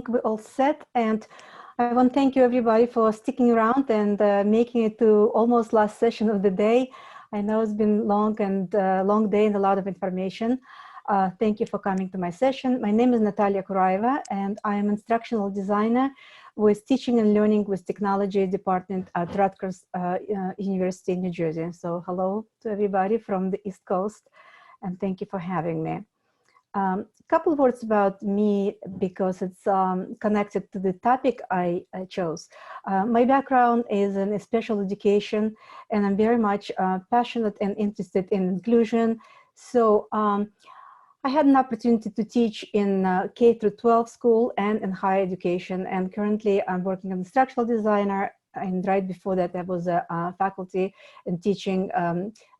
think we're all set, and I want to thank you everybody for sticking around and making it to almost last session of the day. I know it's been long and long day and a lot of information. Thank you for coming to my session. My name is Natalia Kouraeva, and I am instructional designer with Teaching and Learning with Technology department at Rutgers University in New Jersey. So hello to everybody from the East Coast, and thank you for having me. A couple of words about me because it's connected to the topic I chose. My background is in special education, and I'm very much passionate and interested in inclusion. So I had an opportunity to teach in K through 12 school and in higher education, and currently I'm working as an instructional designer, and right before that I was a faculty and teaching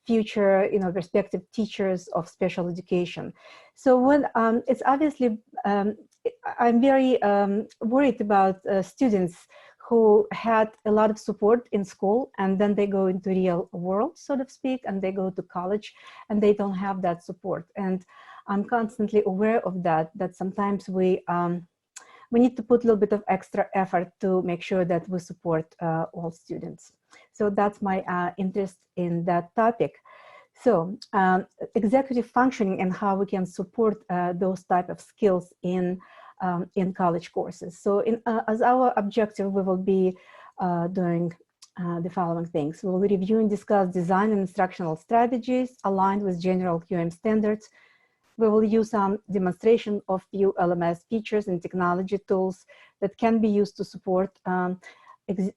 future, prospective teachers of special education. So when it's obviously, I'm very worried about students who had a lot of support in school, and then they go into real world, so to speak, and they go to college and they don't have that support. And I'm constantly aware of that sometimes we need to put a little bit of extra effort to make sure that we support all students. So that's my interest in that topic. So executive functioning and how we can support those type of skills in college courses. So as our objective, we will be doing the following things. We will review and discuss design and instructional strategies aligned with general QM standards. We will use some demonstration of few LMS features and technology tools that can be used to support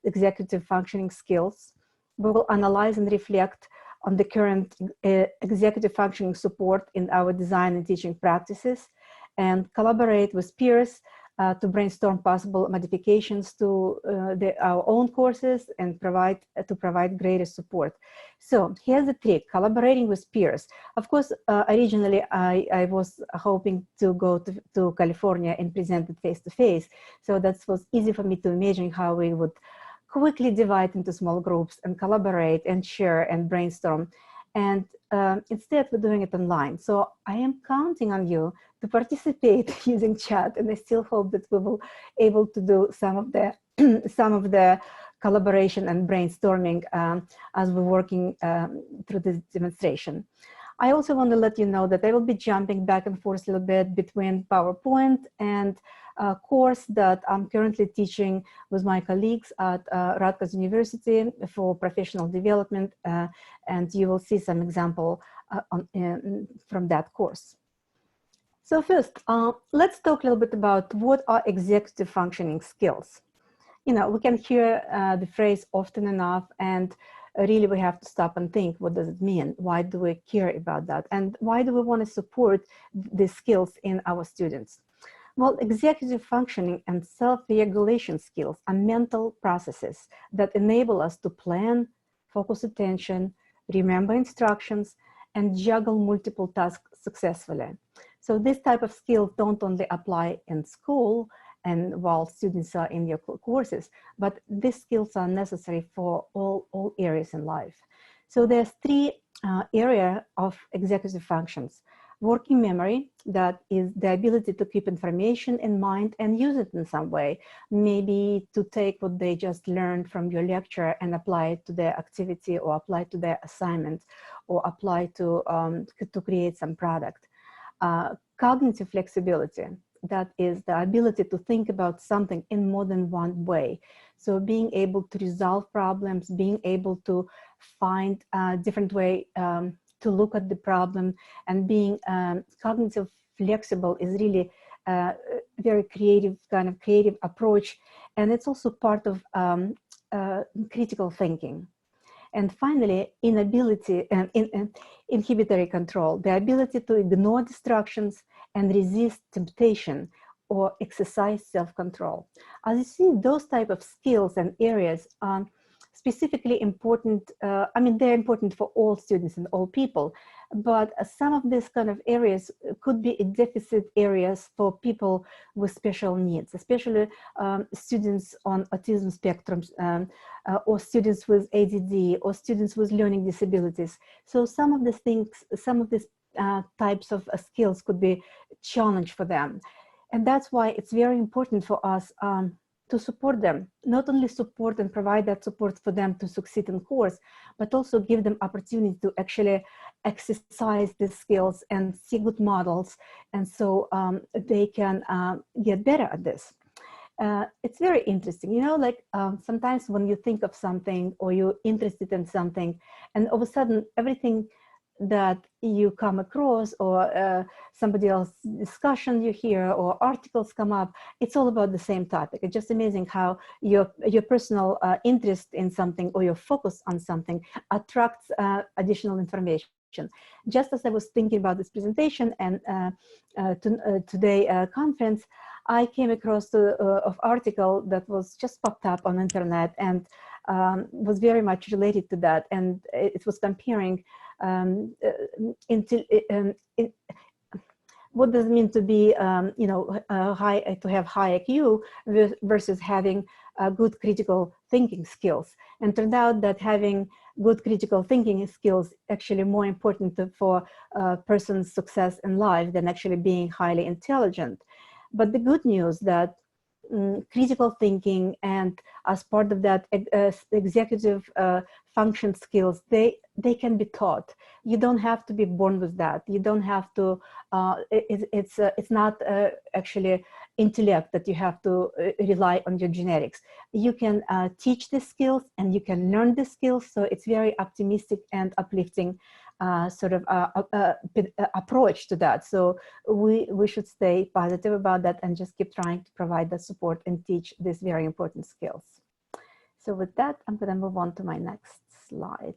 executive functioning skills. We will analyze and reflect on the current executive functioning support in our design and teaching practices, and collaborate with peers to brainstorm possible modifications to our own courses and provide greater support. So here's the trick: collaborating with peers. Of course, originally I was hoping to go to California and present it face-to-face. So that was easy for me to imagine how we would quickly divide into small groups and collaborate and share and brainstorm. And instead, we're doing it online. So I am counting on you to participate using chat, and I still hope that we will able to do some of the some of the collaboration and brainstorming as we're working through this demonstration. I also want to let you know that I will be jumping back and forth a little bit between PowerPoint and a course that I'm currently teaching with my colleagues at Rutgers University for professional development, and you will see some example from that course. So first, let's talk a little bit about what are executive functioning skills. We can hear the phrase often enough, and really we have to stop and think, what does it mean? Why do we care about that? And why do we want to support these skills in our students? Well, executive functioning and self-regulation skills are mental processes that enable us to plan, focus attention, remember instructions, and juggle multiple tasks successfully. So this type of skills don't only apply in school and while students are in their courses, but these skills are necessary for all areas in life. So there's three areas of executive functions. Working memory, that is the ability to keep information in mind and use it in some way, maybe to take what they just learned from your lecture and apply it to their activity or apply to their assignment or apply to create some product. Cognitive flexibility, that is the ability to think about something in more than one way. So being able to resolve problems, being able to find a different way to look at the problem, and being cognitive flexible is really a very creative approach. And it's also part of critical thinking. And finally, inability and inhibitory control, the ability to ignore distractions and resist temptation or exercise self-control. As you see, those type of skills and areas are specifically important. They're important for all students and all people, but some of these kind of areas could be deficit areas for people with special needs, especially students on autism spectrums, or students with ADD, or students with learning disabilities. So some of these things, some of these types of skills could be a challenge for them. And that's why it's very important for us to support them, not only support and provide that support for them to succeed in course, but also give them opportunity to actually exercise these skills and see good models. And so they can get better at this. It's very interesting, you know, like sometimes when you think of something or you're interested in something, and all of a sudden everything that you come across or somebody else's discussion you hear or articles come up, it's all about the same topic. It's just amazing how your personal interest in something or your focus on something attracts additional information. Just as I was thinking about this presentation and today conference, I came across an article that was just popped up on the internet and was very much related to that. And it was comparing what does it mean to be, you know, to have high IQ versus having good critical thinking skills. And turned out that having good critical thinking skills actually more important for a person's success in life than actually being highly intelligent. But the good news that critical thinking and as part of that executive function skills, they can be taught. You don't have to be born with that. You don't have to, it's not actually intellect that you have to rely on your genetics. You can teach the skills and you can learn the skills. So it's very optimistic and uplifting sort of approach to that. So we should stay positive about that and just keep trying to provide the support and teach these very important skills. So with that, I'm going to move on to my next slide.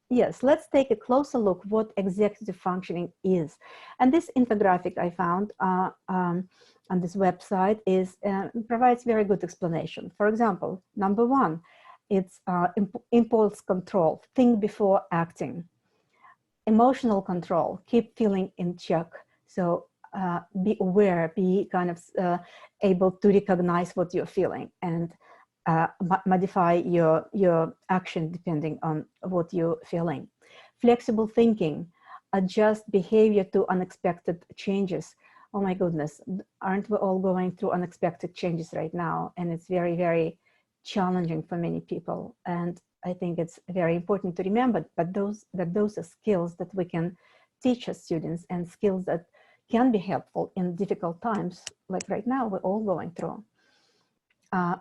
Yes, let's take a closer look what executive functioning is. And this infographic I found on this website provides very good explanation. For example, number one, it's impulse control, think before acting. Emotional control, keep feeling in check. So be aware, be kind of able to recognize what you're feeling and modify your action depending on what you're feeling. Flexible thinking, adjust behavior to unexpected changes. Oh my goodness, aren't we all going through unexpected changes right now? And it's very, very challenging for many people. And I think it's very important to remember that those are skills that we can teach as students and skills that can be helpful in difficult times, like right now we're all going through.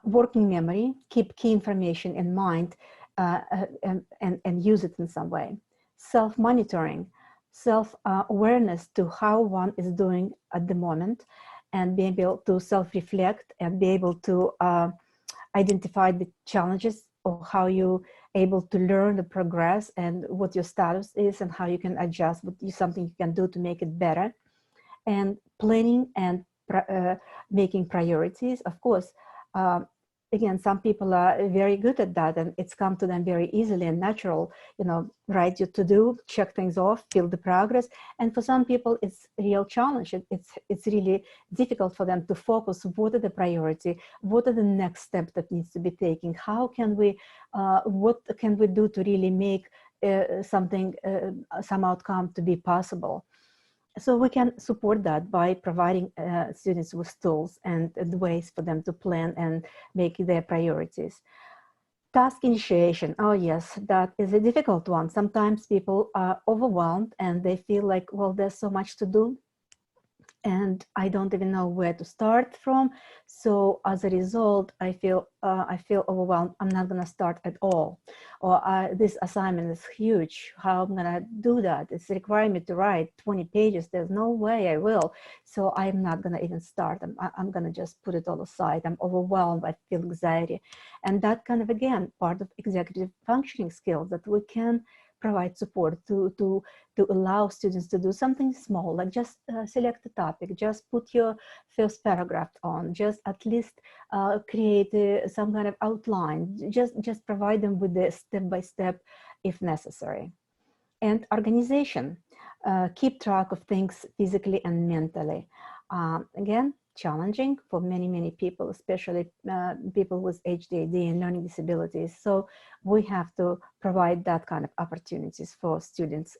Working memory, keep key information in mind and use it in some way. Self-monitoring, self-awareness to how one is doing at the moment and be able to self-reflect and be able to identify the challenges or how you able to learn the progress and what your status is and how you can adjust, what is something you can do to make it better. And planning and making priorities, of course. Again, some people are very good at that and it's come to them very easily and natural, you know, write your to-do, check things off, feel the progress. And for some people, it's a real challenge. It's really difficult for them to focus. What are the priority? What are the next steps that needs to be taken? How can we, what can we do to really make something, some outcome to be possible? So we can support that by providing students with tools and ways for them to plan and make their priorities. Task initiation, oh yes, that is a difficult one. Sometimes people are overwhelmed and they feel like, well, there's so much to do and I don't even know where to start from. So as a result, I feel overwhelmed. I'm not going to start at all. Or this assignment is huge. How am I going to do that? It's requiring me to write 20 pages. There's no way I will. So I'm not going to even start. I'm going to just put it all aside. I'm overwhelmed. I feel anxiety. And that kind of, again, part of executive functioning skills that we can provide support to allow students to do something small, like just select a topic, just put your first paragraph on, just at least create some kind of outline, just provide them with the step-by-step if necessary. And organization, keep track of things physically and mentally. Again, challenging for many people, especially people with HDD and learning disabilities. So we have to provide that kind of opportunities for students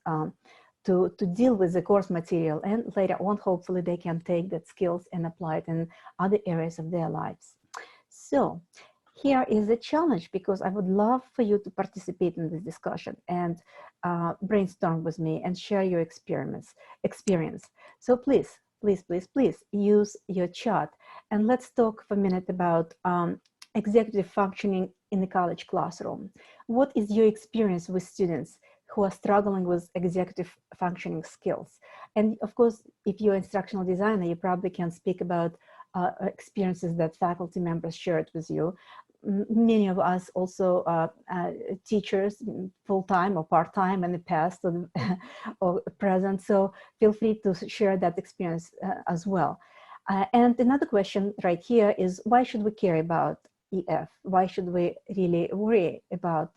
to deal with the course material, and later on, hopefully they can take that skills and apply it in other areas of their lives. So here is a challenge, because I would love for you to participate in this discussion and brainstorm with me and share your experience. So please, please, please, please use your chat, and let's talk for a minute about executive functioning in the college classroom. What is your experience with students who are struggling with executive functioning skills? And of course, if you're an instructional designer, you probably can speak about experiences that faculty members shared with you. Many of us also teachers, full-time or part-time in the past or present, so feel free to share that experience as well. And another question right here is, why should we care about EF? Why should we really worry about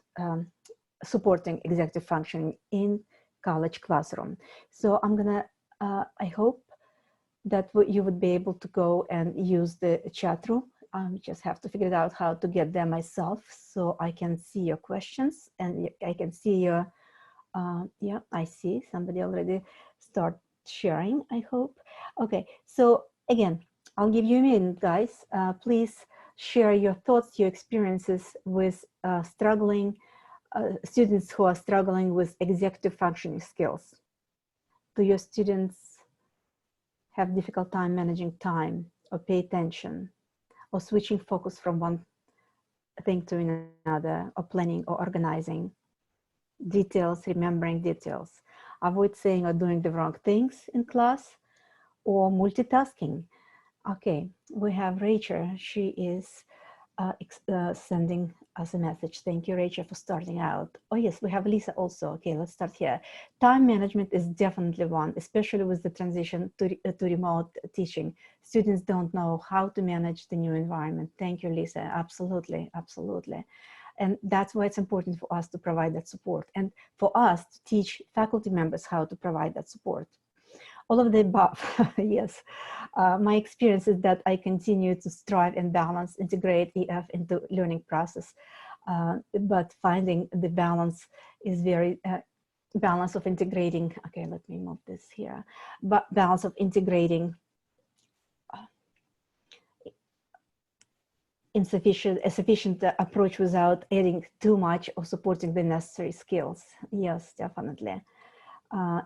supporting executive functioning in college classroom? So I'm gonna, I hope that you would be able to go and use the chat room. Just have to figure out how to get there myself so I can see your questions, and I can see your, yeah, I see somebody already start sharing, I hope. Okay, so again, I'll give you a minute, guys. Please share your thoughts, your experiences with students who are struggling with executive functioning skills. Do your students have difficult time managing time, or pay attention, or switching focus from one thing to another, or planning or organizing? Details, remembering details. Avoid saying or doing the wrong things in class, or multitasking. Okay, we have Rachel. She is sending us a message. Thank you, Rachel, for starting out. Oh yes, we have Lisa also. Okay, let's start here. Time management is definitely one, especially with the transition to remote teaching. Students don't know how to manage the new environment. Thank you, Lisa. Absolutely, absolutely. And that's why it's important for us to provide that support, and for us to teach faculty members how to provide that support. All of the above, yes. My experience is that I continue to strive and balance, integrate EF into learning process, but finding the balance is very, balance of integrating, okay, let me move this here, but balance of integrating a sufficient approach without adding too much or supporting the necessary skills. Yes, definitely.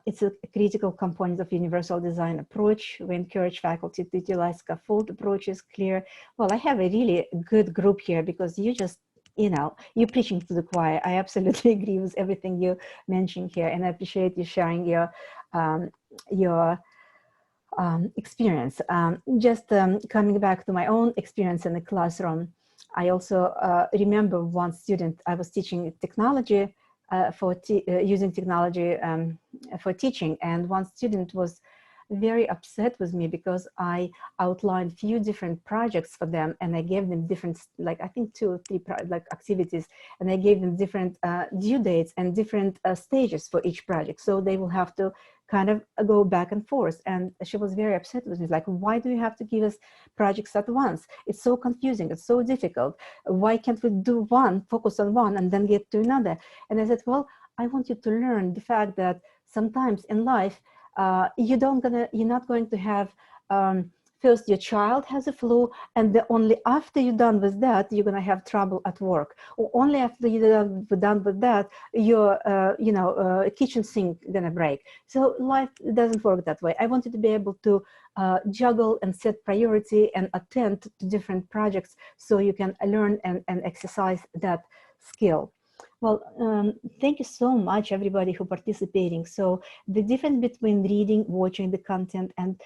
It's a critical component of universal design approach. We encourage faculty to utilize scaffold approaches. Clear. Well, I have a really good group here, because you just, you know, you're preaching to the choir. I absolutely agree with everything you mentioned here, and I appreciate you sharing your experience. Just coming back to my own experience in the classroom, I also remember one student. I was teaching technology, using technology for teaching, and one student was very upset with me because I outlined few different projects for them, and I gave them different, like I think 2 or 3 activities, and I gave them different due dates and different stages for each project, so they will have to kind of go back and forth. And she was very upset with me, like, why do you have to give us projects at once? It's so confusing, it's so difficult. Why can't we do one, focus on one, and then get to another? And I said, well, I want you to learn the fact that sometimes in life, you're not going to have, first your child has a flu, and only after you're done with that, you're going to have trouble at work, or only after you're done with that, your kitchen sink gonna break. So life doesn't work that way. I want you to be able to juggle and set priority and attend to different projects, so you can learn and exercise that skill. Well, thank you so much, everybody who participating. So the difference between reading, watching the content, and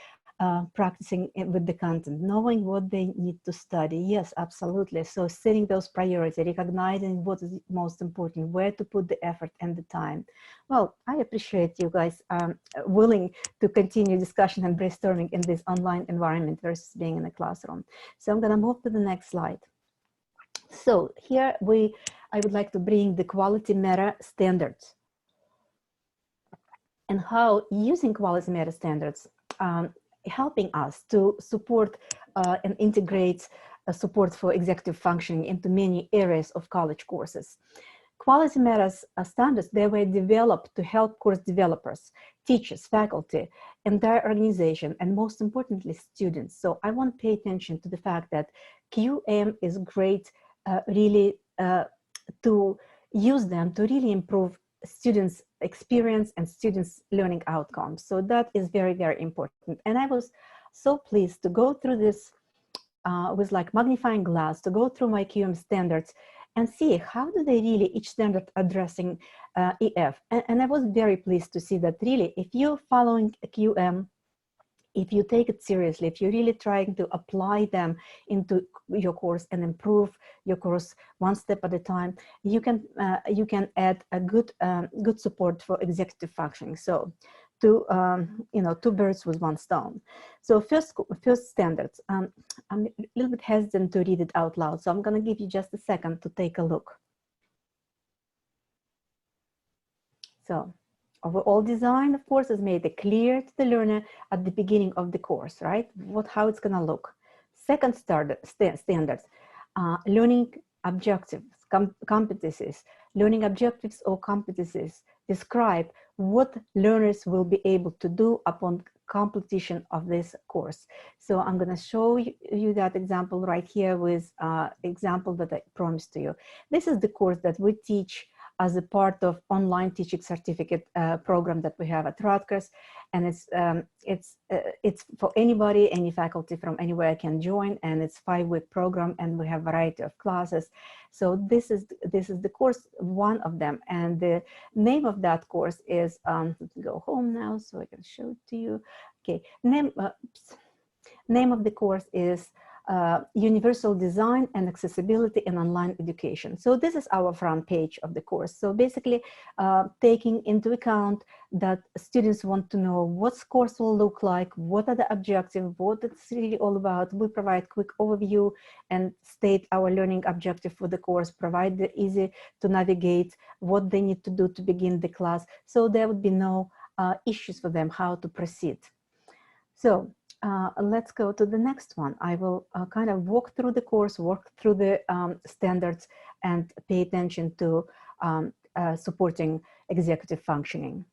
practicing with the content, knowing what they need to study. Yes, absolutely. So setting those priorities, recognizing what is most important, where to put the effort and the time. Well, I appreciate you guys willing to continue discussion and brainstorming in this online environment versus being in a classroom. So I'm going to move to the next slide. So here I would like to bring the quality meta standards, and how using quality meta standards helping us to support and integrate support for executive functioning into many areas of college courses. Quality meta standards, they were developed to help course developers teachers, faculty, entire organization, and most importantly, students. So I want to pay attention to the fact that QM is great, really, to use them to really improve students' experience and students' learning outcomes. So that is very, very important. And I was so pleased to go through this with like magnifying glass, to go through my QM standards and see how do they really, each standard addressing EF. And I was very pleased to see that really, if you're following a QM, if you take it seriously, if you're really trying to apply them into your course and improve your course one step at a time, you can add a good good support for executive functioning. So, two birds with one stone. So first standards. I'm a little bit hesitant to read it out loud, so I'm going to give you just a second to take a look. So, overall design, of course, is made clear to the learner at the beginning of the course, right? How it's going to look. Second standards, learning objectives, competencies. Learning objectives or competencies describe what learners will be able to do upon completion of this course. So I'm going to show you that example right here with example that I promised to you. This is the course that we teach as a part of online teaching certificate program that we have at Rutgers, and it's for anybody, any faculty from anywhere can join, and it's 5-week program, and we have a variety of classes. So this is the course, one of them, and the name of that course is let me go home now so I can show it to you. Okay, name of the course is Universal Design and Accessibility in Online Education. So this is our front page of the course. So basically taking into account that students want to know what course will look like, what are the objectives, what it's really all about. We provide quick overview and state our learning objective for the course, provide the easy to navigate, what they need to do to begin the class. So there would be no issues for them how to proceed. So let's go to the next one. I will kind of walk through the course, walk through the standards, and pay attention to supporting executive functioning.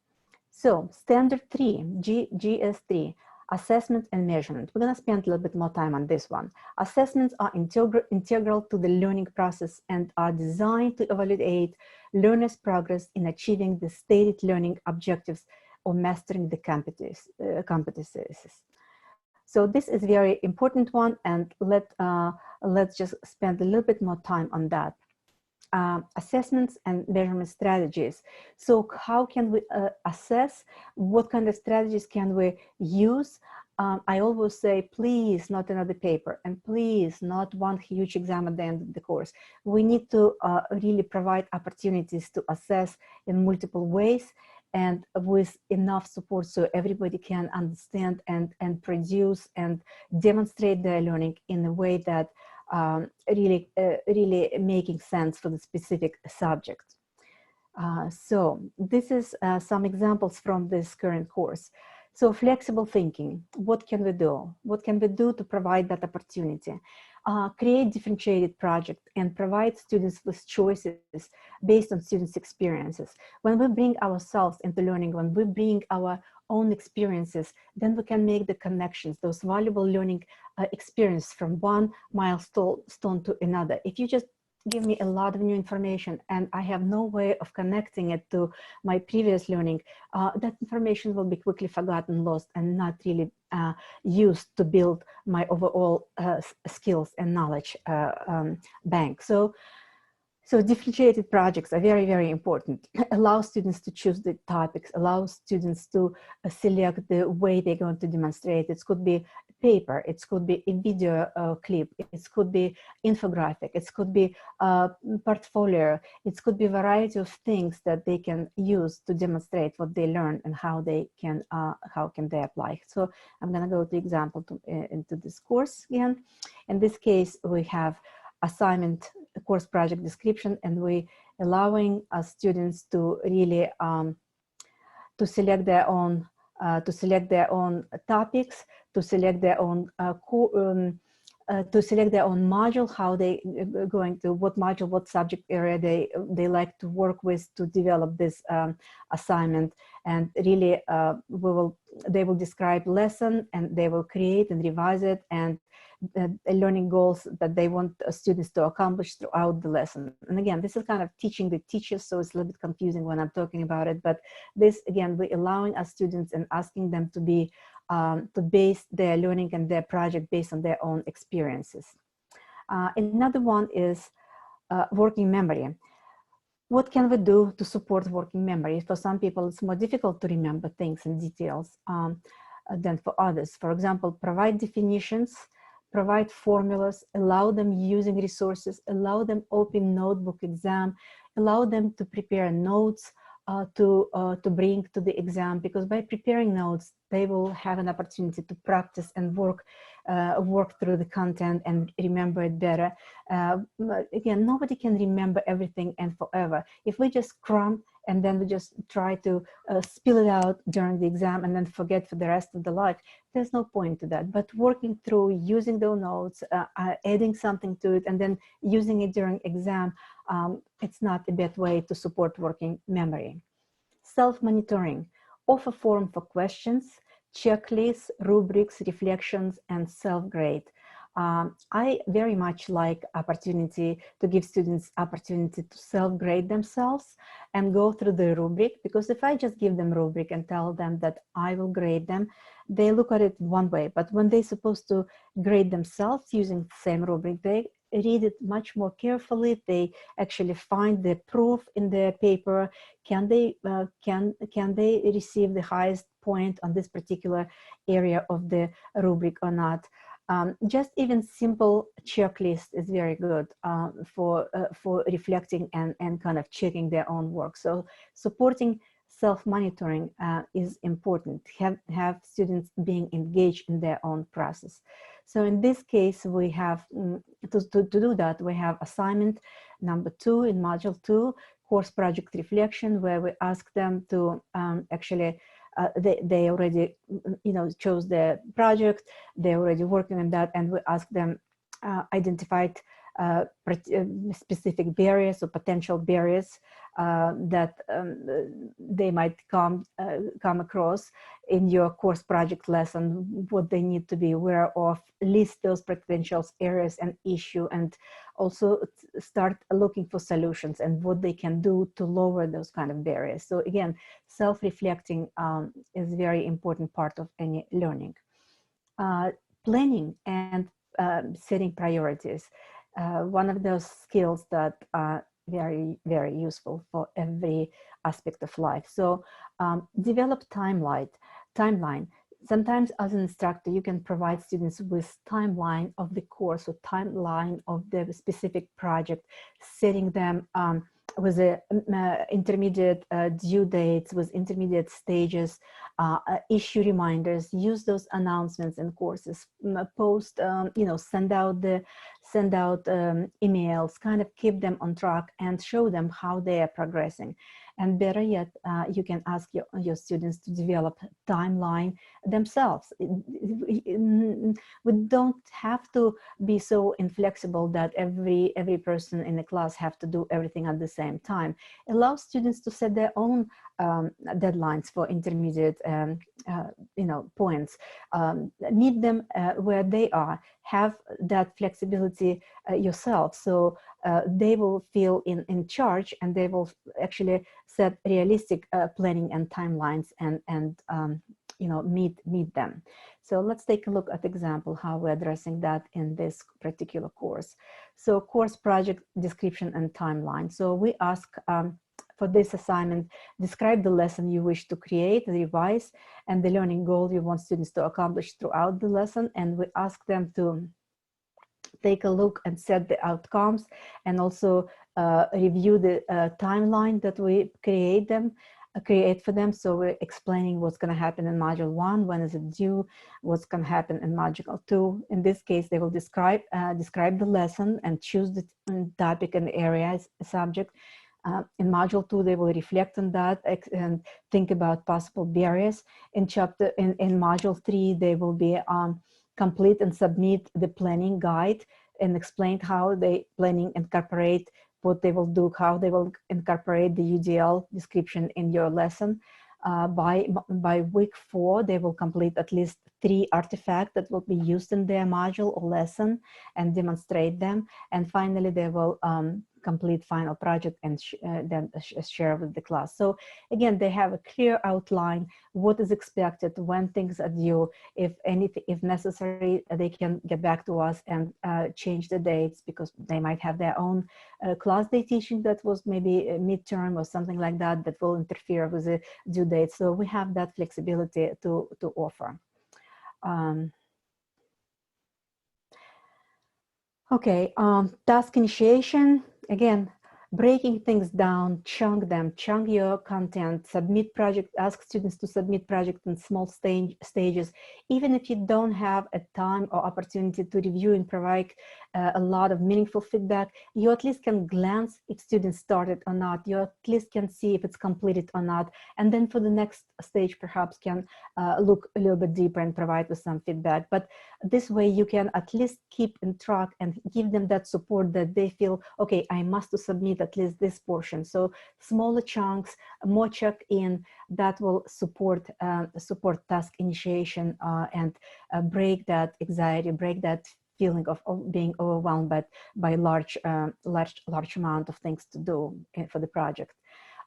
So standard 3, GS3, assessment and measurement. We're going to spend a little bit more time on this one. Assessments are integral to the learning process and are designed to evaluate learners' progress in achieving the stated learning objectives or mastering the competencies. So this is a very important one, and let's just spend a little bit more time on that. Assessments and measurement strategies. So how can we assess? What kind of strategies can we use? I always say, please, not another paper, and please, not one huge exam at the end of the course. We need to really provide opportunities to assess in multiple ways, and with enough support so everybody can understand and produce and demonstrate their learning in a way that really making sense for the specific subject. So this is some examples from this current course. So flexible thinking, what can we do? What can we do to provide that opportunity? Create differentiated project and provide students with choices based on students' experiences. When we bring ourselves into learning, when we bring our own experiences, then we can make the connections, those valuable learning experience from one milestone to another. If you just give me a lot of new information and I have no way of connecting it to my previous learning, that information will be quickly forgotten, lost, and not really used to build my overall skills and knowledge bank. So differentiated projects are very, very important. Allow students to choose the topics, allow students to select the way they're going to demonstrate. It could be paper, it could be a video clip, it could be infographic, it could be portfolio, it could be a variety of things that they can use to demonstrate what they learn and how can they apply. So I'm going to go to example into this course again. In this case, we have assignment, course project description, and we allowing students to really to select their own topics, to select their own to select their own module, how they going to, what module, what subject area they like to work with to develop this assignment. And really they will describe lesson, and they will create and revise it, and learning goals that they want students to accomplish throughout the lesson. And again, this is kind of teaching the teachers, so it's a little bit confusing when I'm talking about it, but this, again, we're allowing our students and asking them to be to base their learning and their project based on their own experiences. Another one is working memory. What can we do to support working memory? For some people, it's more difficult to remember things and details than for others. For example, provide definitions, provide formulas, allow them using resources, allow them open notebook exam, allow them to prepare notes to bring to the exam, because by preparing notes, they will have an opportunity to practice and work through the content and remember it better. Again, nobody can remember everything and forever. If we just cram and then we just try to spill it out during the exam and then forget for the rest of the life, there's no point to that. But working through, using those notes, adding something to it, and then using it during exam, it's not a bad way to support working memory. Self-monitoring. Offer forum for questions, checklists, rubrics, reflections, and self-grade. I very much like opportunity to give students opportunity to self-grade themselves and go through the rubric, because if I just give them rubric and tell them that I will grade them, they look at it one way. But when they're supposed to grade themselves using the same rubric, they read it much more carefully. They actually find the proof in the paper. Can they receive the highest point on this particular area of the rubric or not? Just even simple checklist is very good for reflecting and kind of checking their own work. So supporting self-monitoring is important. Have students being engaged in their own process. So in this case, we have to do that. We have assignment number 2 in module 2, course project reflection, where we ask them to actually. They already, chose the project. They're already working on that, and we ask them identified specific barriers or potential barriers that they might come across in your course project lesson, what they need to be aware of, list those potential areas and issue, and also start looking for solutions and what they can do to lower those kind of barriers. So again, self-reflecting is a very important part of any learning. Planning and setting priorities. One of those skills that are very, very useful for every aspect of life. So develop timeline. Sometimes as an instructor, you can provide students with timeline of the course or timeline of the specific project, setting them with the intermediate due dates, with intermediate stages, issue reminders, use those announcements in courses, post, send out emails, kind of keep them on track and show them how they are progressing. And better yet, you can ask your students to develop timeline themselves. We don't have to be so inflexible that every person in the class have to do everything at the same time. Allow students to set their own deadlines for intermediate points. Meet them where they are. Have that flexibility yourself, so they will feel in charge, and they will actually set realistic planning and timelines and meet them. So let's take a look at example how we're addressing that in this particular course. So course project description and timeline. So we ask for this assignment, describe the lesson you wish to create, revise, and the learning goal you want students to accomplish throughout the lesson. And we ask them to take a look and set the outcomes, and also review the timeline that we create for them. So we're explaining what's going to happen in module 1, when is it due, what's going to happen in module 2. In this case, they will describe the lesson and choose the topic and area subject. In module 2, they will reflect on that and think about possible barriers. In module 3, they will be complete and submit the planning guide and explain how they planning incorporate what they will do, how they will incorporate the UDL description in your lesson. By week 4, they will complete at least 3 artifacts that will be used in their module or lesson and demonstrate them. And finally, they will complete final project and then share with the class. So again, they have a clear outline, what is expected, when things are due. If anything, if necessary, they can get back to us and change the dates, because they might have their own class they teaching that was maybe a midterm or something like that, that will interfere with the due date. So we have that flexibility to offer. Okay, task initiation, again, breaking things down, chunk your content, submit project, ask students to submit project in small stages. Even if you don't have a time or opportunity to review and provide a lot of meaningful feedback, you at least can glance if students started or not. You at least can see if it's completed or not. And then for the next stage, perhaps can look a little bit deeper and provide with some feedback. But this way you can at least keep in track and give them that support that they feel, okay, I must submit at least this portion. So smaller chunks, more check-in, that will support task initiation and break that anxiety, break that feeling of being overwhelmed by large amount of things to do for the project.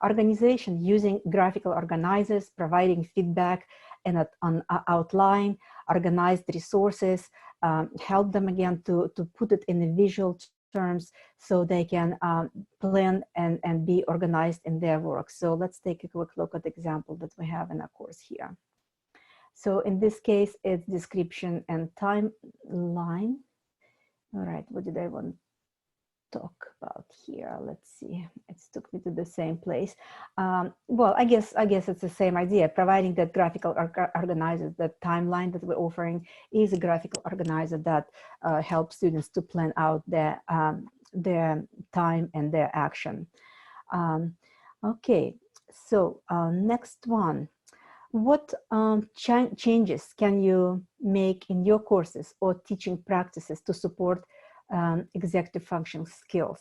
Organization, using graphical organizers, providing feedback and on outline, organized resources, help them again to put it in a visual terms so they can plan and be organized in their work. So let's take a quick look at the example that we have in our course here. So in this case, it's description and timeline. All right, what did I want to talk about here? Let's see, it took me to the same place. Well, I guess it's the same idea. Providing that graphical organizer, that timeline that we're offering is a graphical organizer that helps students to plan out their time and their action. Okay, so next one. What changes can you make in your courses or teaching practices to support executive functioning skills?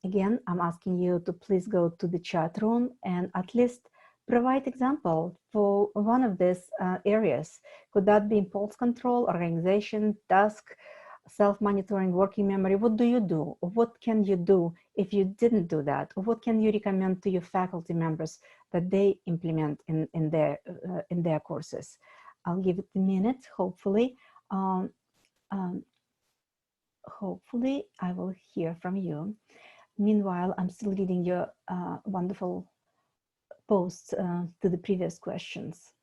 Again, I'm asking you to please go to the chat room and at least provide example for one of these areas. Could that be impulse control, organization, task, self-monitoring, working memory? What do you do? Or what can you do if you didn't do that? Or what can you recommend to your faculty members that they implement in their courses? I'll give it a minute, hopefully. Hopefully I will hear from you. Meanwhile, I'm still reading your wonderful posts to the previous questions.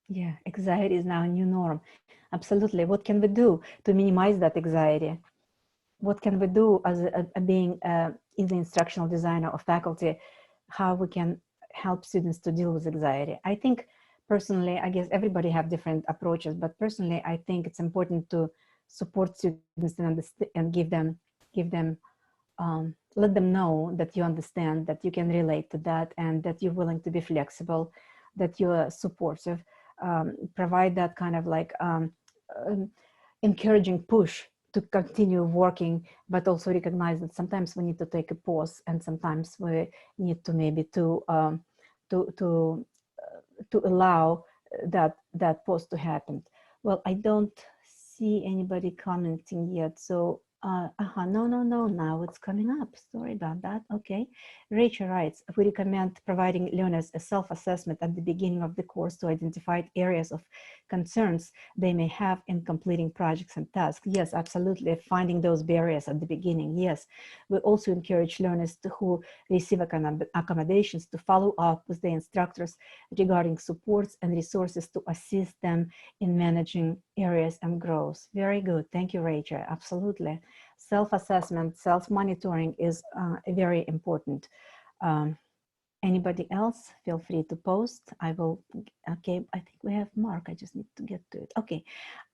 Yeah, anxiety is now a new norm. Absolutely. What can we do to minimize that anxiety? What can we do as being either instructional designer or faculty, how we can help students to deal with anxiety? I think personally, I guess everybody have different approaches, but personally, I think it's important to support students and give them let them know that you understand, that you can relate to that, and that you're willing to be flexible, that you're supportive, provide that kind of like encouraging push to continue working, but also recognize that sometimes we need to take a pause, and sometimes we need to maybe to allow that pause to happen. Well, I don't see anybody commenting yet, so no, now it's coming up. Sorry about that. Okay. Rachel writes, we recommend providing learners a self-assessment at the beginning of the course to identify areas of concerns they may have in completing projects and tasks. Yes, absolutely. Finding those barriers at the beginning. Yes. We also encourage learners who receive accommodations to follow up with the instructors regarding supports and resources to assist them in managing areas and growth. Very good. Thank you, Rachel. Absolutely. Self-assessment, self-monitoring is very important. Anybody else? Feel free to post. I will, okay, I think we have Mark. I just need to get to it. Okay,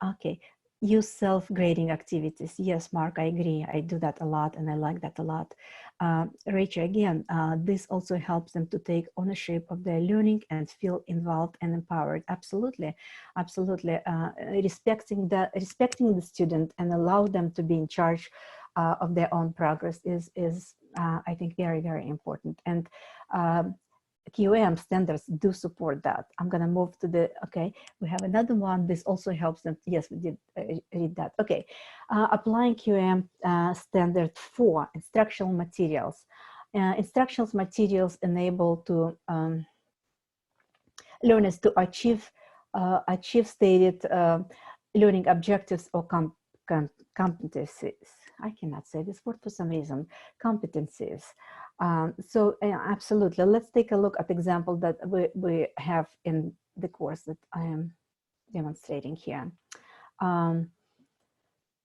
okay. Use self-grading activities. Yes, Mark, I agree. I do that a lot and I like that a lot. Rachel, again, this also helps them to take ownership of their learning and feel involved and empowered. Absolutely, absolutely. Respecting the student and allow them to be in charge of their own progress is I think, very, very important. And QM standards do support that. I'm going to move to the, okay, we have another one. This also helps them. Yes, we did read that. Okay, applying QM standard for instructional materials. Instructional materials enable to learners to achieve stated learning objectives or competencies. I cannot say this word for some reason. Competencies. So absolutely. Let's take a look at the example that we have in the course that I am demonstrating here.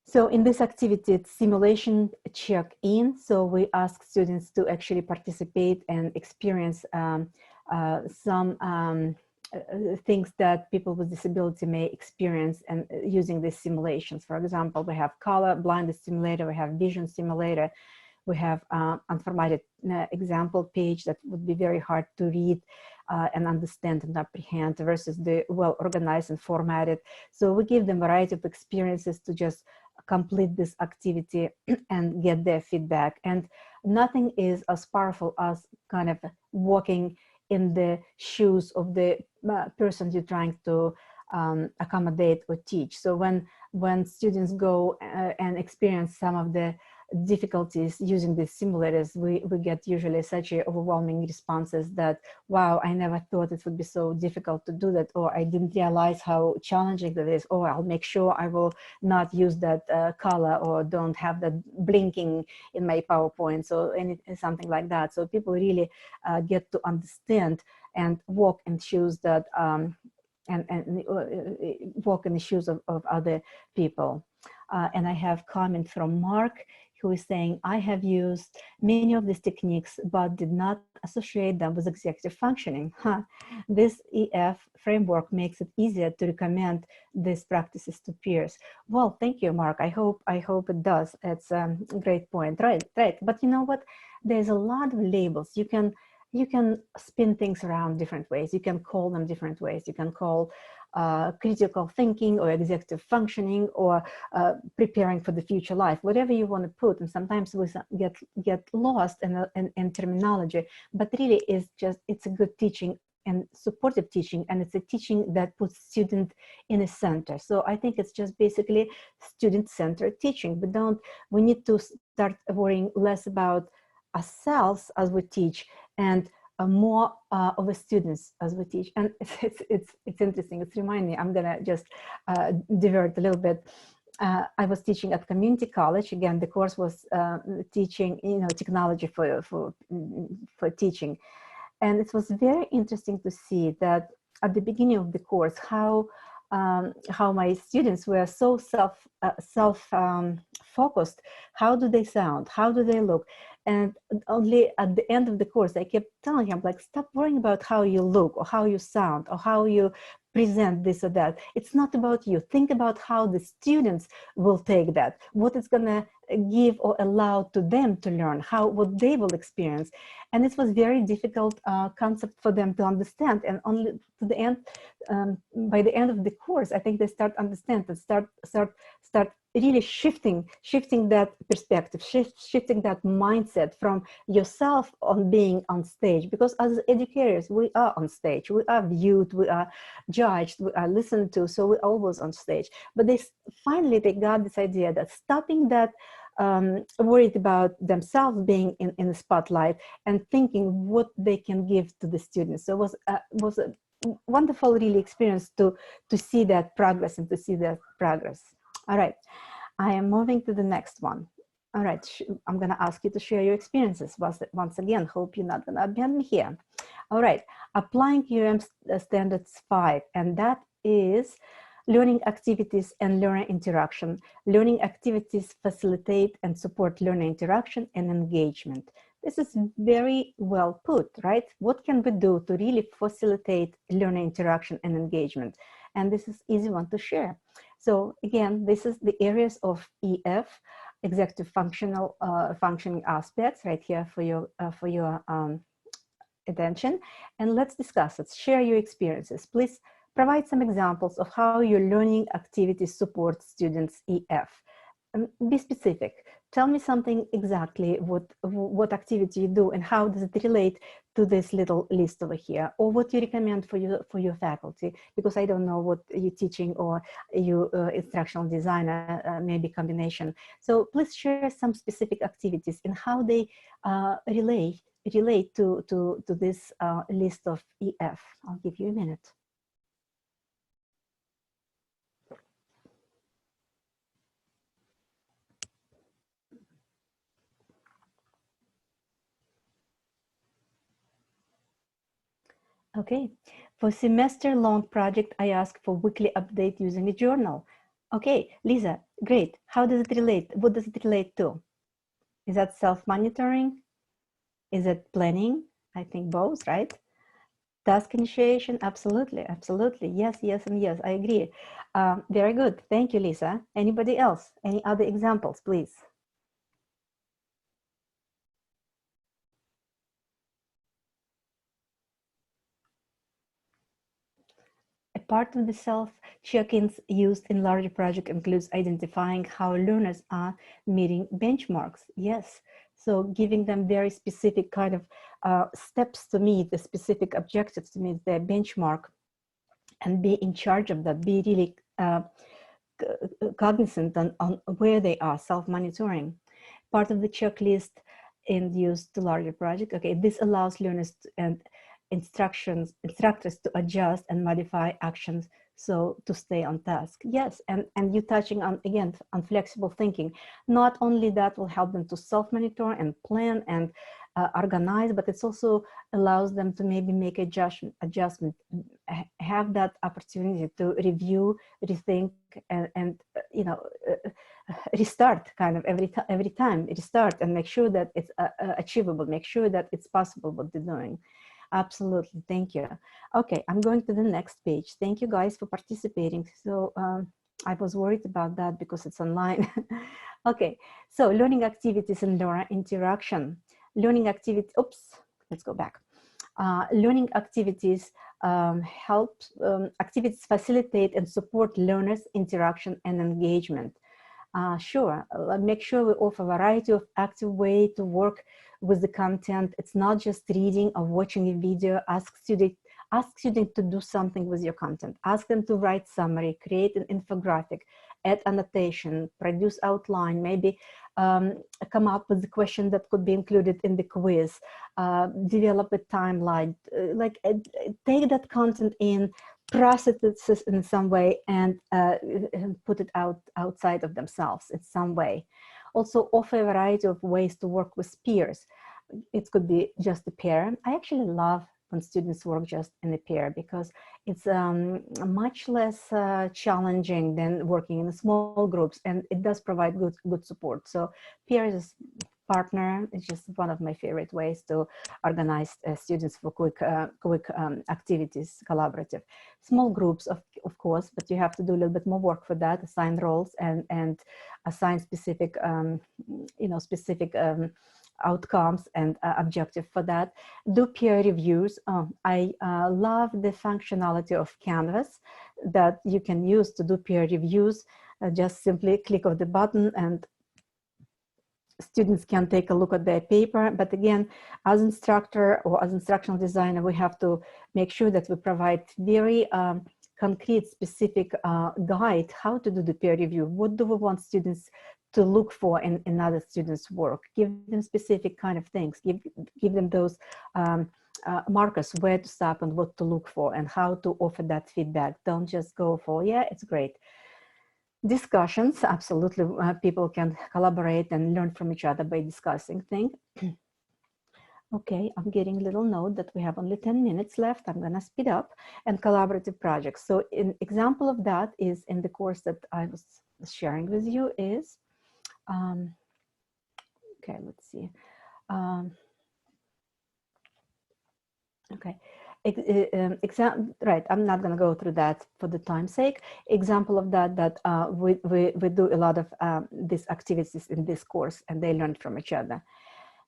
So in this activity, it's simulation check-in. So we ask students to actually participate and experience some things that people with disability may experience and using these simulations. For example, we have color blindness simulator, we have vision simulator, we have unformatted example page that would be very hard to read and understand and apprehend versus the well-organized and formatted. So we give them a variety of experiences to just complete this activity and get their feedback. And nothing is as powerful as kind of walking in the shoes of the person you're trying to accommodate or teach. So when students go and experience some of the difficulties using these simulators, we get usually such overwhelming responses that, wow, I never thought it would be so difficult to do that, or I didn't realize how challenging that is, or I'll make sure I will not use that color, or don't have that blinking in my PowerPoint, so something like that. So people really get to understand and walk in shoes that walk in the shoes of other people. And I have comment from Mark, who is saying, I have used many of these techniques, but did not associate them with executive functioning. This EF framework makes it easier to recommend these practices to peers. Well, thank you, Mark. I hope it does. It's a great point. Right. But you know what? There's a lot of labels. You can spin things around different ways. You can call them different ways. You can call critical thinking or executive functioning or preparing for the future life, whatever you want to put. And sometimes we get lost in terminology, but really it's a good teaching and supportive teaching, and it's a teaching that puts student in the center. So I think it's just basically student-centered teaching. We need to start worrying less about ourselves as we teach and more of the students as we teach. And it's interesting. It's reminding me, I'm gonna just divert a little bit. I was teaching at community college. Again, the course was teaching, technology for teaching. And it was very interesting to see that at the beginning of the course, how my students were so self-focused. How do they sound? How do they look? And only at the end of the course, I kept telling him, like, stop worrying about how you look or how you sound or how you present this or that. It's not about you. Think about how the students will take that, what it's gonna give or allow to them to learn, what they will experience. And it was very difficult concept for them to understand. And only to the end, by the end of the course, I think they start understand and start really shifting that perspective, shifting that mindset from yourself on being on stage. Because as educators, we are on stage, we are viewed, we are judged, we are listened to, so we're always on stage. But finally they got this idea that stopping that worried about themselves being in the spotlight and thinking what they can give to the students. So it was a wonderful really experience to see that progress and to see that progress. All right, I am moving to the next one. All right, I'm gonna ask you to share your experiences. Once again, hope you're not gonna abandon me here. All right, applying QM standards 5, and that is learning activities and learner interaction. Learning activities facilitate and support learner interaction and engagement. This is very well put, right? What can we do to really facilitate learner interaction and engagement? And this is easy one to share. So again, this is the areas of EF, executive functional functioning aspects, right here for your attention. And let's discuss it. Share your experiences. Please provide some examples of how your learning activities support students' EF. Be specific. Tell me something exactly what activity you do and how does it relate to this little list over here, or what you recommend for your faculty, because I don't know what you're teaching or you instructional designer, maybe combination. So please share some specific activities and how they relate to this list of EF. I'll give you a minute. Okay, for semester-long project, I ask for weekly update using a journal. Okay, Lisa, great. How does it relate? What does it relate to? Is that self-monitoring? Is it planning? I think both, right? Task initiation, absolutely, absolutely. Yes, yes, and yes, I agree. Very good. Thank you, Lisa. Anybody else? Any other examples, please? A part of the self-check-ins used in larger project includes identifying how learners are meeting benchmarks. Yes, so giving them very specific kind of steps to meet, the specific objectives to meet their benchmark, and be in charge of that, be really cognizant on where they are, self-monitoring. Part of the checklist and used to larger project. Okay, this allows learners and instructors to adjust and modify actions so to stay on task. Yes, and you touching on, again, on flexible thinking. Not only that will help them to self-monitor and plan and organize, but it also allows them to maybe make adjustment, have that opportunity to review, rethink, and you know, restart kind of every time, restart and make sure that it's achievable, make sure that it's possible what they're doing. Absolutely, thank you. Okay, I'm going to the next page. Thank you guys for participating. So I was worried about that because it's online. Okay, so learning activities and learner interaction. Learning activity, oops, let's go back. Learning activities activities facilitate and support learners' interaction and engagement. Sure, make sure we offer a variety of active way to work with the content. It's not just reading or watching a video. Ask student to do something with your content. Ask them to write summary, create an infographic, add annotation, produce outline, maybe come up with the question that could be included in the quiz, develop a timeline, take that content in, process it in some way, and put it outside of themselves in some way. Also offer a variety of ways to work with peers. It could be just a pair. I actually love when students work just in a pair because it's much less challenging than working in small groups, and it does provide good support. So peers is partner is just one of my favorite ways to organize students for quick activities, collaborative. Small groups, of course, but you have to do a little bit more work for that, assign roles and assign specific, specific outcomes and objective for that. Do peer reviews. I love the functionality of Canvas that you can use to do peer reviews. Just simply click on the button and students can take a look at their paper. But again, as instructor or as instructional designer, we have to make sure that we provide very concrete, specific guide how to do the peer review. What do we want students to look for in other students' work? Give them specific kind of things. Give them those markers, where to stop and what to look for and how to offer that feedback. Don't just go for, yeah, it's great. Discussions, absolutely. People can collaborate and learn from each other by discussing things. Okay, I'm getting a little note that we have only 10 minutes left. I'm gonna speed up. And collaborative projects. So an example of that is in the course that I was sharing with you is, okay, let's see. Okay. Right, I'm not going to go through that for the time's sake. Example of that we do a lot of these activities in this course, and they learn from each other.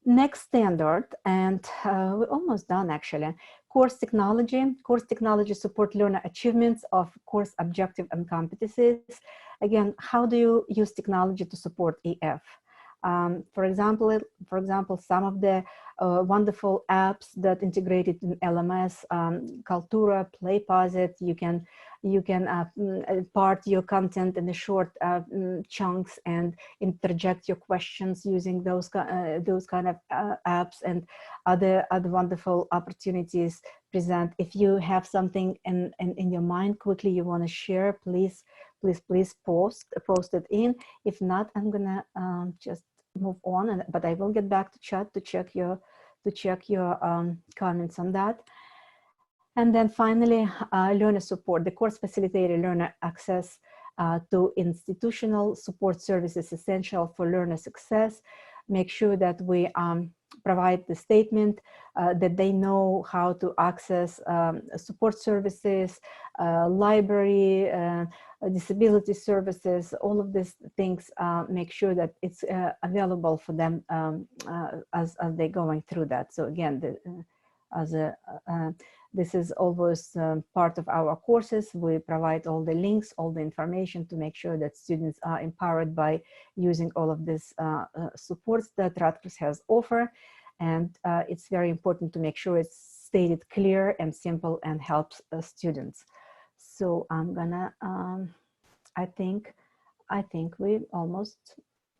Next standard, and we're almost done actually. Course technology. Course technology support learner achievements of course objective and competencies. Again, how do you use technology to support EF? For example, some of the wonderful apps that integrated in LMS, Kaltura, PlayPosit. You can part your content in the short chunks and interject your questions using those kind of apps, and other wonderful opportunities present. If you have something in your mind quickly you want to share, please post it in. If not, I'm gonna just move on, but I will get back to chat to check your comments on that. And then finally, learner support. The course facilitator learner access to institutional support services essential for learner success. Make sure that we provide the statement that they know how to access support services, library, disability services, all of these things. Make sure that it's available for them as they're going through that. So again, this is always part of our courses. We provide all the links, all the information to make sure that students are empowered by using all of these supports that Rutgers has offer. And it's very important to make sure it's stated clear and simple and helps students. So I'm gonna, I think we almost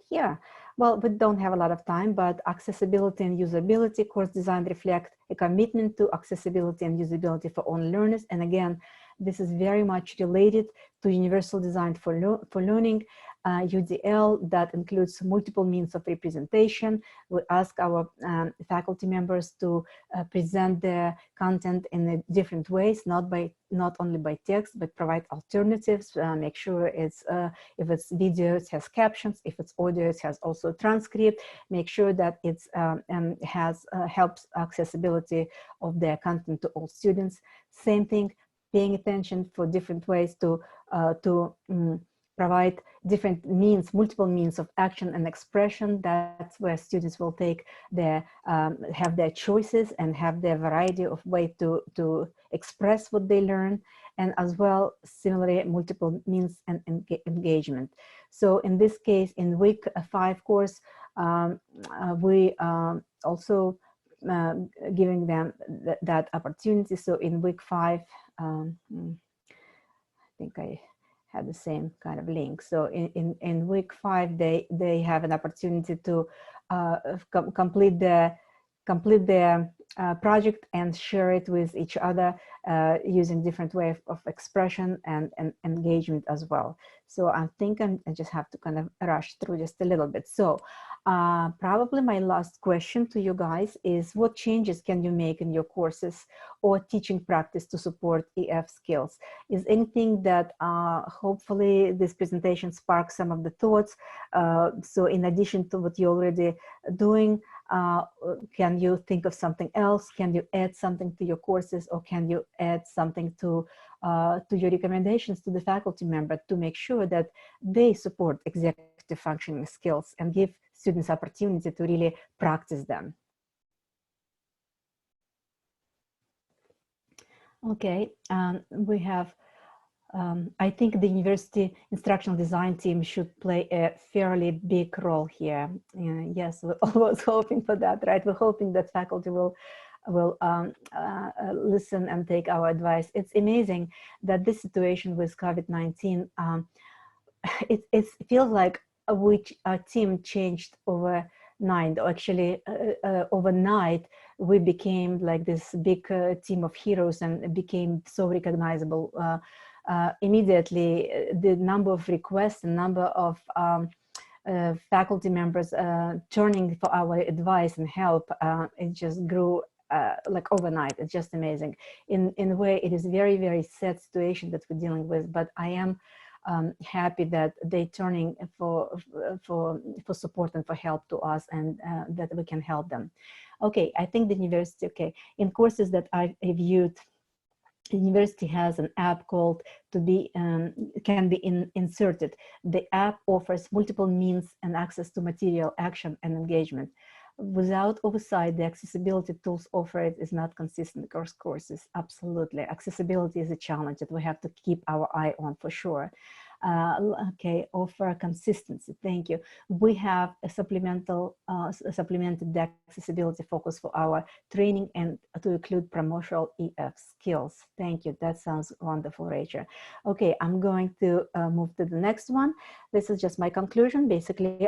here. Well, we don't have a lot of time, but accessibility and usability. Course design reflect a commitment to accessibility and usability for all learners. And again, this is very much related to universal design for learning, UDL, that includes multiple means of representation. We ask our faculty members to present their content in different ways, not only by text, but provide alternatives. Make sure it's if it's video, it has captions. If it's audio, it has also transcript. Make sure that it's helps accessibility of their content to all students. Same thing, paying attention for different ways to provide different means, multiple means of action and expression. That's where students will take their, have their choices and have their variety of way to express what they learn. And as well, similarly, multiple means and engagement. So in this case, in week 5 course, we also giving them that opportunity. So in week 5, I think I had the same kind of link. So in week 5, they have an opportunity to complete their project and share it with each other using different way of expression and engagement as well. So I think I just have to kind of rush through just a little bit. So probably my last question to you guys is, what changes can you make in your courses or teaching practice to support EF skills? Is anything that hopefully this presentation sparks some of the thoughts? So in addition to what you're already doing, can you think of something else? Can you add something to your courses, or can you add something to your recommendations to the faculty member to make sure that they support executive functioning skills and give students opportunity to really practice them? Okay, we have I think the university instructional design team should play a fairly big role here. Yes, we're always hoping for that, right? We're hoping that faculty will listen and take our advice. It's amazing that this situation with COVID-19, it feels like our team changed overnight, or actually overnight. We became like this big team of heroes and became so recognizable. Immediately, the number of requests and number of faculty members turning for our advice and help, it just grew like overnight. It's just amazing. In a way, it is very, very sad situation that we're dealing with, but I am happy that they turning for support and for help to us, and that we can help them. Okay, I think the university, okay, in courses that I've reviewed, the university has an app called can be inserted. The app offers multiple means and access to material, action, and engagement. Without oversight, the accessibility tools offered is not consistent across courses. Absolutely, accessibility is a challenge that we have to keep our eye on for sure. Okay, offer consistency. Thank you. We have a supplemented accessibility focus for our training and to include promotional EF skills. Thank you. That sounds wonderful, Rachel. Okay, I'm going to move to the next one. This is just my conclusion. Basically,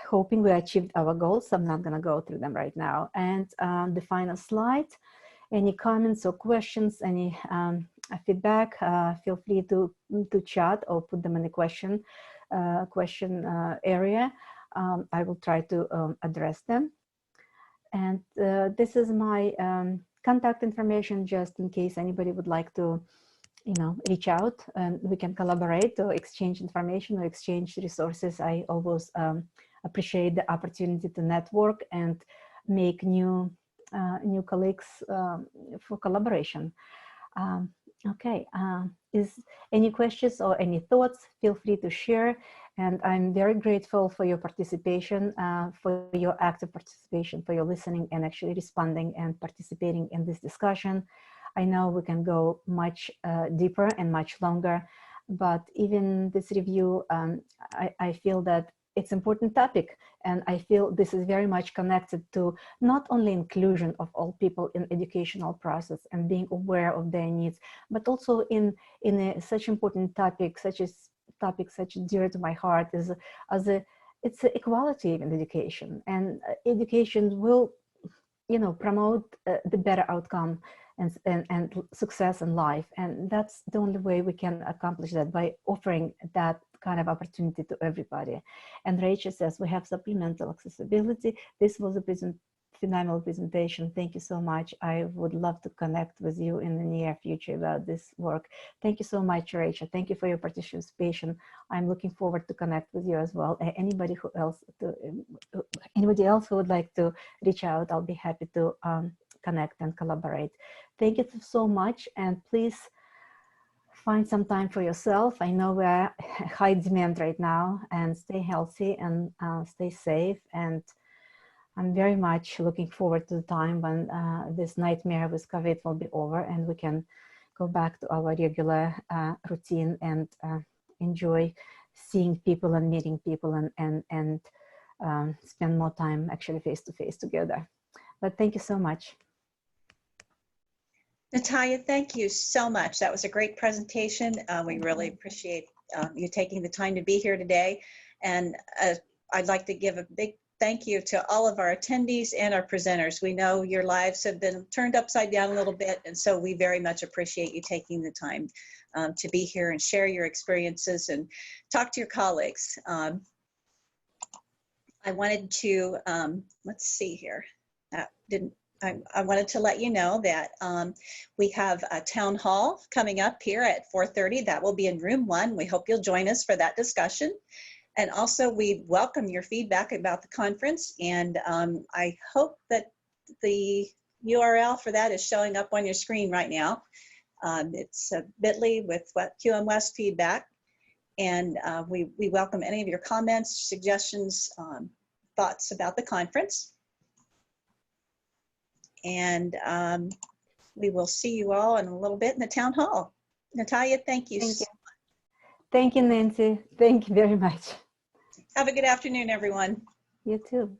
hoping we achieved our goals. I'm not going to go through them right now. And the final slide. Any comments or questions? Any feedback? Feel free to chat or put them in the question area. I will try to address them. And this is my contact information, just in case anybody would like to, reach out, and we can collaborate or exchange information or exchange resources. I always appreciate the opportunity to network and make new colleagues for collaboration. Okay, is any questions or any thoughts? Feel free to share. And I'm very grateful for your participation, for your active participation, for your listening and actually responding and participating in this discussion. I know we can go much deeper and much longer, but even this review, I feel that it's an important topic, and I feel this is very much connected to not only inclusion of all people in educational process and being aware of their needs, but also in such important topic, such as dear to my heart, it's equality in education, and education will, promote the better outcome and success in life, and that's the only way we can accomplish that, by offering that kind of opportunity to everybody. And Rachel says we have supplemental accessibility. This was a phenomenal presentation. Thank you so much. I would love to connect with you in the near future about this work. Thank you so much, Rachel. Thank you for your participation. I'm looking forward to connect with you as well. Anybody else who would like to reach out, I'll be happy to connect and collaborate. Thank you so much, and please find some time for yourself. I know we're high demand right now, and stay healthy and stay safe. And I'm very much looking forward to the time when this nightmare with COVID will be over and we can go back to our regular routine and enjoy seeing people and meeting people and spend more time actually face-to-face together. But thank you so much. Natalia, thank you so much. That was a great presentation. We really appreciate you taking the time to be here today. And I'd like to give a big thank you to all of our attendees and our presenters. We know your lives have been turned upside down a little bit, and so we very much appreciate you taking the time to be here and share your experiences and talk to your colleagues. I wanted to, let's see here. I wanted to let you know that we have a town hall coming up here at 4:30. That will be in room 1. We hope you'll join us for that discussion. And also, we welcome your feedback about the conference. And I hope that the URL for that is showing up on your screen right now. It's bit.ly with QM West feedback. And we welcome any of your comments, suggestions, thoughts about the conference. And we will see you all in a little bit in the town hall. Natalia, thank you. Thank you, Nancy. Thank you very much. Have a good afternoon, everyone. You too.